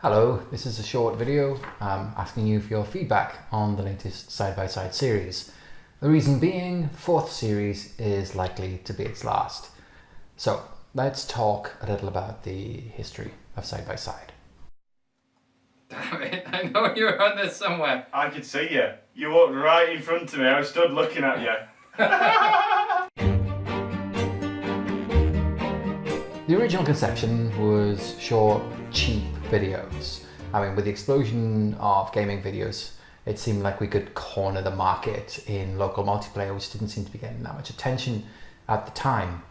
Hello, this is a short video asking you for your feedback on the latest side-by-side series. The reason being, the fourth series is likely to be its last. So let's talk a little about the history of side-by-side. Damn it, I know you're on there somewhere. I could see you. You walked right in front of me. I stood looking at you. The original conception was short, cheap videos. I mean, with the explosion of gaming videos, it seemed like we could corner the market in local multiplayer, which didn't seem to be getting that much attention at the time.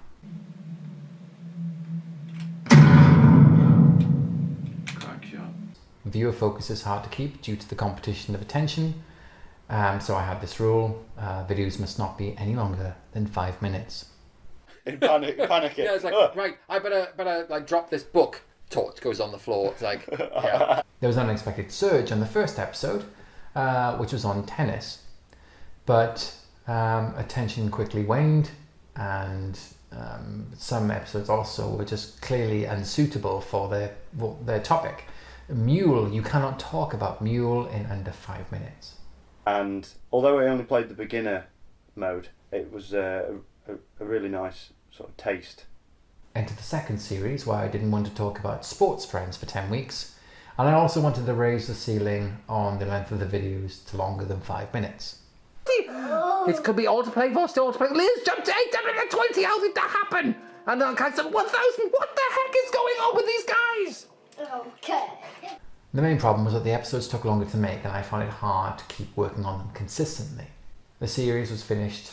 Crack shot. Viewer focus is hard to keep due to the competition of attention. So I had this rule, videos must not be any longer than 5 minutes. In panicking. Yeah, it's like, right, I better like drop this book. Torch goes on the floor. It's like, yeah. There was an unexpected surge on the first episode, which was on tennis, but attention quickly waned, and some episodes also were just clearly unsuitable for their topic. Mule, you cannot talk about Mule in under 5 minutes. And although I only played the beginner mode, it was a really nice sort of taste. Enter the second series, where I didn't want to talk about sports friends for 10 weeks, and I also wanted to raise the ceiling on the length of the videos to longer than 5 minutes. It could be autoplay, voice to autoplay. Liz jumped to 820. How did that happen? And then I said, 1,000. What the heck is going on with these guys? Okay. The main problem was that the episodes took longer to make, and I found it hard to keep working on them consistently. The series was finished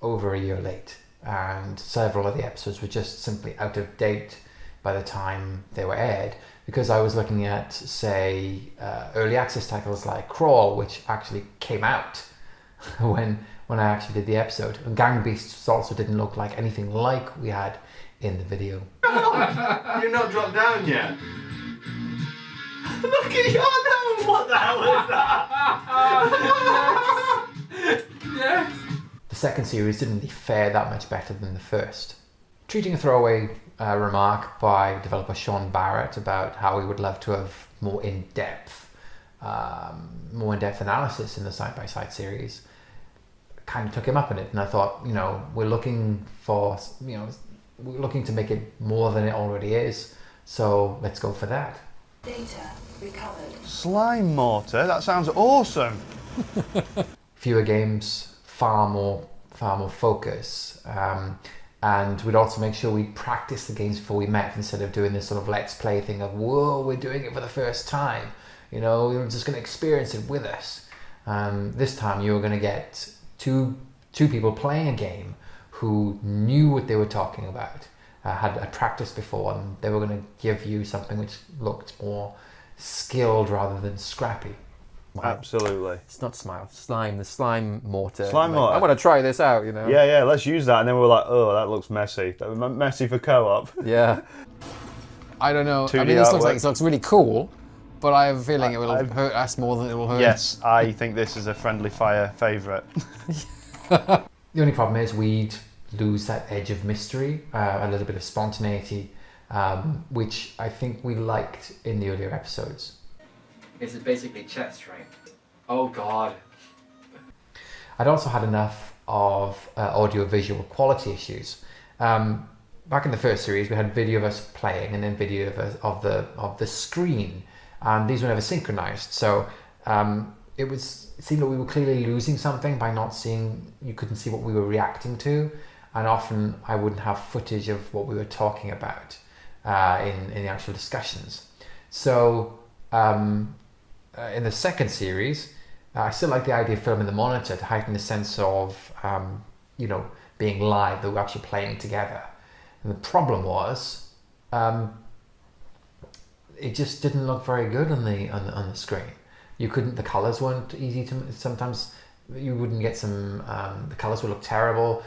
over a year late, and several of the episodes were just simply out of date by the time they were aired, because I was looking at, say, early access titles like Crawl, which actually came out when I actually did the episode. And Gang Beasts also didn't look like anything like we had in the video. You've not dropped down yet? Look at your nose! What the hell is that? Yes. The second series didn't really fare that much better than the first. Treating a throwaway remark by developer Sean Barrett about how he would love to have more in-depth analysis in the side-by-side series kind of took him up on it, and I thought, we're looking to make it more than it already is, so let's go for that. Data recovered. Slime mortar? That sounds awesome. Fewer games, far more focus, and we'd also make sure we practice the games before we met, instead of doing this sort of let's play thing of, whoa, we're doing it for the first time, we're just going to experience it with us. This time you were going to get two people playing a game who knew what they were talking about, had practiced before, and they were going to give you something which looked more skilled rather than scrappy. Absolutely. It's not slime. The slime mortar. Slime mortar. I want to try this out. Yeah, let's use that. And then we're like, oh, that looks messy. That was messy for co-op. Yeah. I don't know. 2D I mean, this artwork. looks really cool, but I have a feeling it will hurt us more than it will hurt. Yes, I think this is a friendly fire favourite. The only problem is we'd lose that edge of mystery, a little bit of spontaneity, which I think we liked in the earlier episodes. This is basically chess, right? Oh god. I'd also had enough of audio-visual quality issues. Back in the first series, we had video of us playing and then video of the screen, and these were never synchronized. So it seemed like we were clearly losing something by not seeing. You couldn't see what we were reacting to, and often I wouldn't have footage of what we were talking about in the actual discussions. So in the second series, I still like the idea of filming the monitor to heighten the sense of being live, that we're actually playing together. And the problem was, it just didn't look very good on the screen. The colors weren't easy to. Sometimes you wouldn't get some. The colors would look terrible.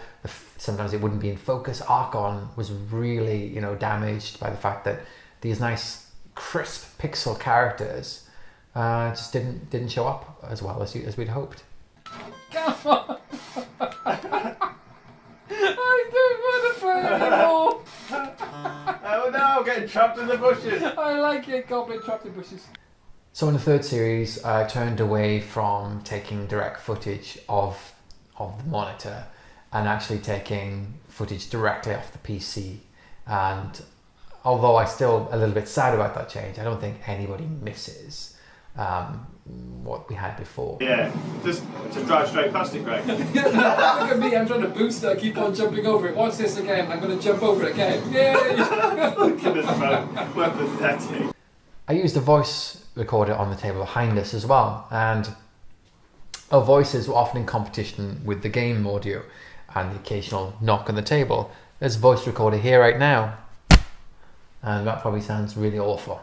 Sometimes it wouldn't be in focus. Archon was really damaged by the fact that these nice crisp pixel characters just didn't show up as well as we'd hoped. Come on! I don't want to play anymore! Oh no, getting trapped in the bushes. I like it, Goblin trapped in bushes. So in the third series, I turned away from taking direct footage of the monitor and actually taking footage directly off the PC. And although I'm still a little bit sad about that change, I don't think anybody misses what we had before. Yeah, just drive straight past it, Greg. Look at me, I'm trying to boost it, I keep on jumping over it. Watch this again, I'm going to jump over it again. Yay! Look at this man, we're pathetic. I used a voice recorder on the table behind us as well, and our voices were often in competition with the game audio and the occasional knock on the table. There's a voice recorder here right now, and that probably sounds really awful.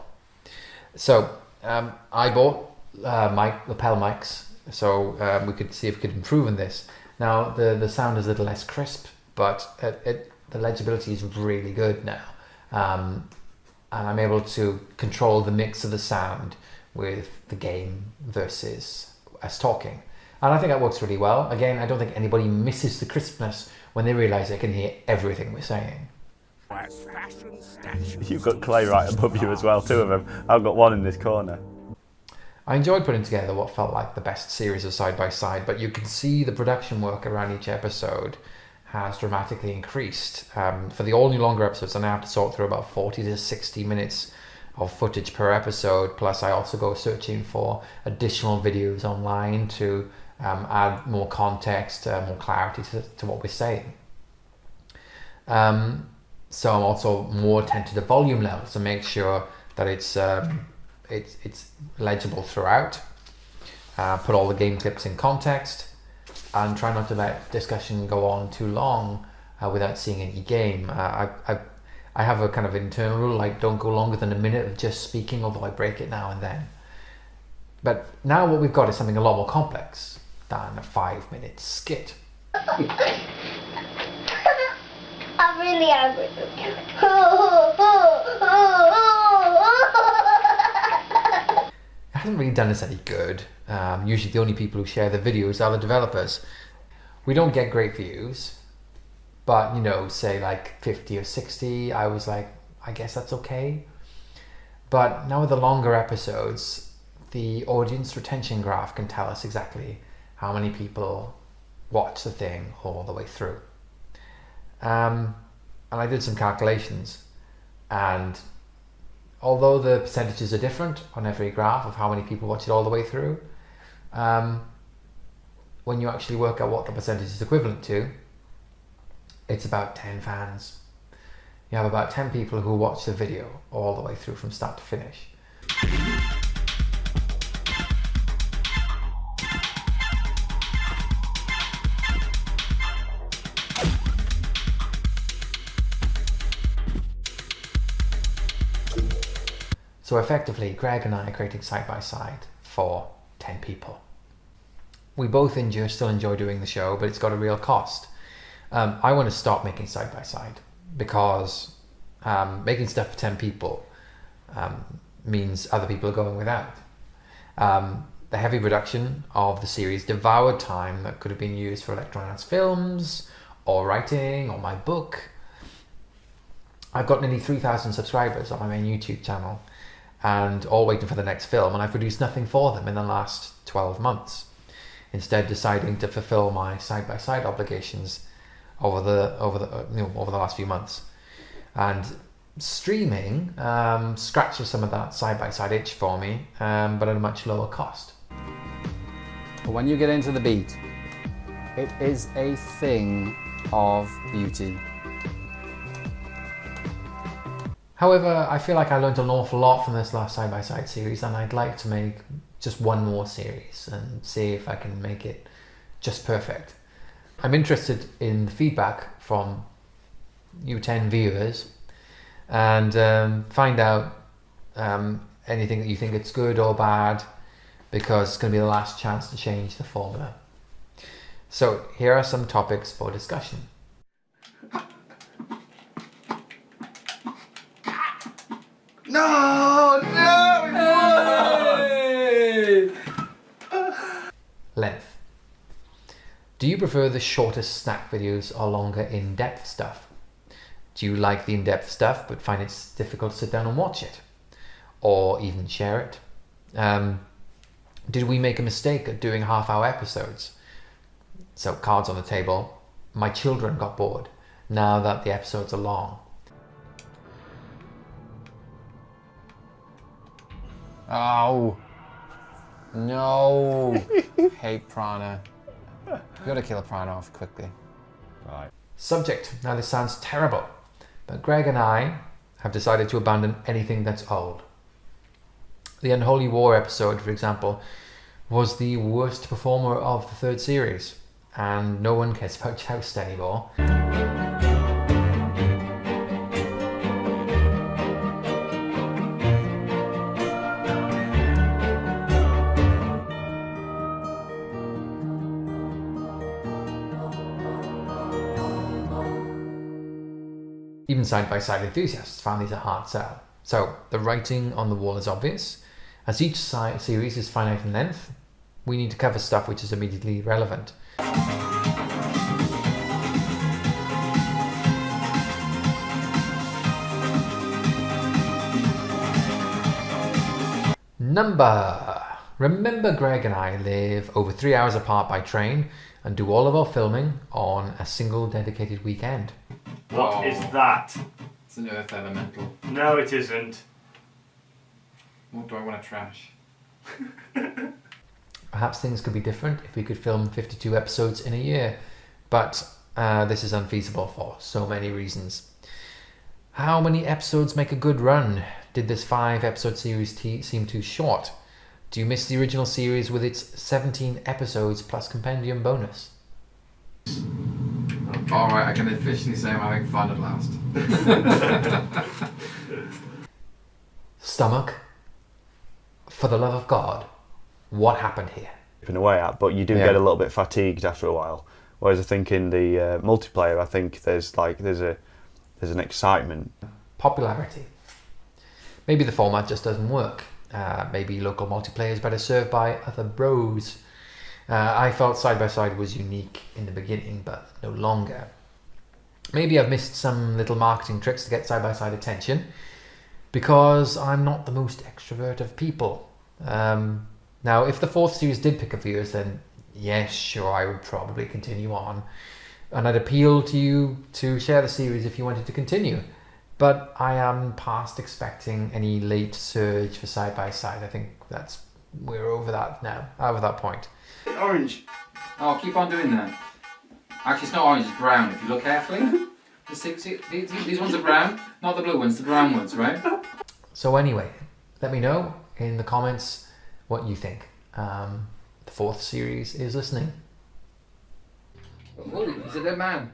So I bought lapel mics so we could see if we could improve on this. Now the sound is a little less crisp, but the legibility is really good now. And I'm able to control the mix of the sound with the game versus us talking. And I think that works really well. Again, I don't think anybody misses the crispness when they realise they can hear everything we're saying. You've got Clay right above you as well, two of them. I've got one in this corner. I enjoyed putting together what felt like the best series of Side by Side, but you can see the production work around each episode has dramatically increased. For the all new longer episodes, I now have to sort through about 40 to 60 minutes of footage per episode, plus I also go searching for additional videos online to add more context, more clarity to what we're saying. So I'm also more attentive to volume levels to make sure that it's legible throughout. Put all the game clips in context, and try not to let discussion go on too long without seeing any game. I have a kind of internal rule, like don't go longer than a minute of just speaking, although I break it now and then. But now what we've got is something a lot more complex than a 5-minute skit. I'm really angry. It hasn't really done us any good. Usually the only people who share the videos are the developers. We don't get great views, but say like 50 or 60, I was like, I guess that's okay. But now with the longer episodes, the audience retention graph can tell us exactly how many people watch the thing all the way through. And I did some calculations, and although the percentages are different on every graph of how many people watch it all the way through, when you actually work out what the percentage is equivalent to, it's about 10 fans. You have about 10 people who watch the video all the way through from start to finish. So effectively, Greg and I are creating Side by Side for 10 people. We both still enjoy doing the show, but it's got a real cost. I want to stop making Side by Side because making stuff for 10 people means other people are going without. The heavy production of the series devoured time that could have been used for Electron Arts films or writing or my book. I've got nearly 3,000 subscribers on my main YouTube channel, and all waiting for the next film, and I've produced nothing for them in the last 12 months, instead deciding to fulfill my side-by-side obligations over the last few months. And streaming scratches some of that side-by-side itch for me, but at a much lower cost. When you get into the beat, it is a thing of beauty. However, I feel like I learned an awful lot from this last side-by-side series, and I'd like to make just one more series and see if I can make it just perfect. I'm interested in the feedback from you 10 viewers, and find out anything that you think it's good or bad, because it's going to be the last chance to change the formula. So here are some topics for discussion. Length. Do you prefer the shortest snack videos or longer in-depth stuff? Do you like the in-depth stuff but find it difficult to sit down and watch it? Or even share it? Did we make a mistake at doing half-hour episodes? So, cards on the table. My children got bored now that the episodes are long. Oh. No. Hate Prana. You gotta kill Prana off quickly. Right. Subject. Now this sounds terrible, but Greg and I have decided to abandon anything that's old. The Unholy War episode, for example, was the worst performer of the third series, and no one cares about Joust anymore. Even side-by-side enthusiasts found these a hard sell. So, the writing on the wall is obvious. As each series is finite in length, we need to cover stuff which is immediately relevant. Number. Remember, Greg and I live over 3 hours apart by train and do all of our filming on a single dedicated weekend. What is that? It's an earth elemental. No, it isn't. What do I want to trash? Perhaps things could be different if we could film 52 episodes in a year, but this is unfeasible for so many reasons. How many episodes make a good run? Did this 5-episode series seem too short? Do you miss the original series with its 17 episodes plus compendium bonus? Alright, I can officially say I'm having fun at last. Stomach, for the love of God, what happened here? Chipping away at, but you do get a little bit fatigued after a while. Whereas I think in the multiplayer, I think there's an excitement. Popularity. Maybe the format just doesn't work. Maybe local multiplayer is better served by other bros. I felt side-by-side was unique in the beginning, but no longer. Maybe I've missed some little marketing tricks to get side-by-side attention, because I'm not the most extrovert of people. Now, if the 4th series did pick up viewers, then yes, sure, I would probably continue on. And I'd appeal to you to share the series if you wanted to continue. But I am past expecting any late surge for side-by-side. I think we're over that now, over that point. Orange. Oh, keep on doing that. Actually, it's not orange, it's brown. If you look carefully. These ones are brown, not the blue ones, the brown ones, right? So anyway, let me know in the comments what you think. The 4th series is listening. Oh, he's a dead man.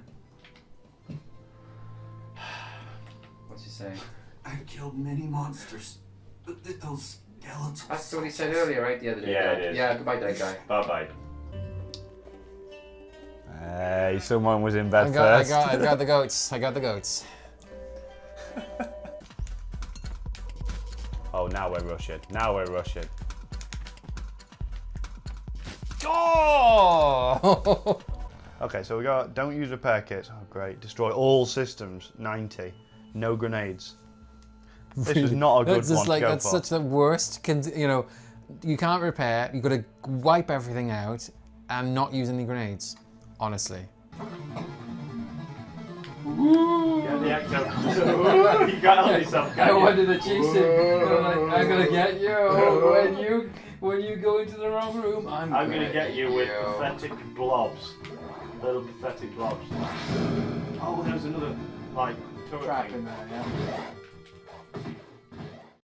What's he saying? I've killed many monsters, but those skeletons... That's what he said earlier, right? The other day. Yeah, it is. Yeah, goodbye, dead guy. Bye-bye. Hey, someone was in bed first. I got the goats. I got the goats. Oh, now we're rushing. Oh! Okay, so we got don't use repair kits. Oh, great. Destroy all systems. 90. No grenades. This is not a good That's just one to go that's for. such the worst. You can't repair. You got to wipe everything out and not use any grenades. Honestly. Get the ecto. You got on yourself. I wanted to chase him. I'm gonna get you when you go into the wrong room. I'm gonna get you with pathetic blobs. Little pathetic blobs. Oh, there's another turret trap thing. in there. Yeah.